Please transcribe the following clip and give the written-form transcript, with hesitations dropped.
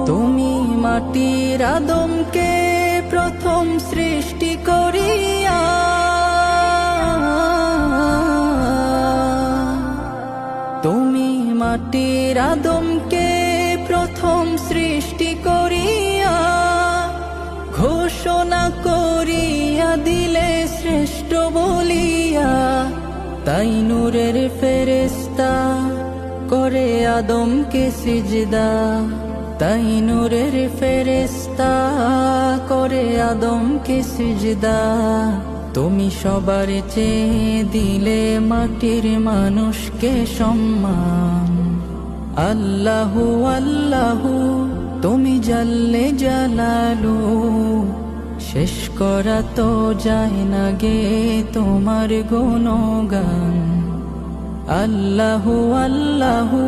তুমি মাটির আদমকে প্রথম সৃষ্টি করিয়া তুমি মাটির আদমকে প্রথম সৃষ্টি করিয়া ঘোষণা করিয়া দিলে শ্রেষ্ঠ বলিয়া, তাই নূরের ফেরেশতা করে আদমকে সিজদা, তাই নূরের ফেরেশতা করে আদমকে সিজদা। তুমি সবার চেয়ে দিলে মাটির মানুষকে সম্মান। আল্লাহু আল্লাহু তুমি জাল্লে জালালু, শেষ করা তো যায় না গে তোমার গুণগান। আল্লাহু আল্লাহু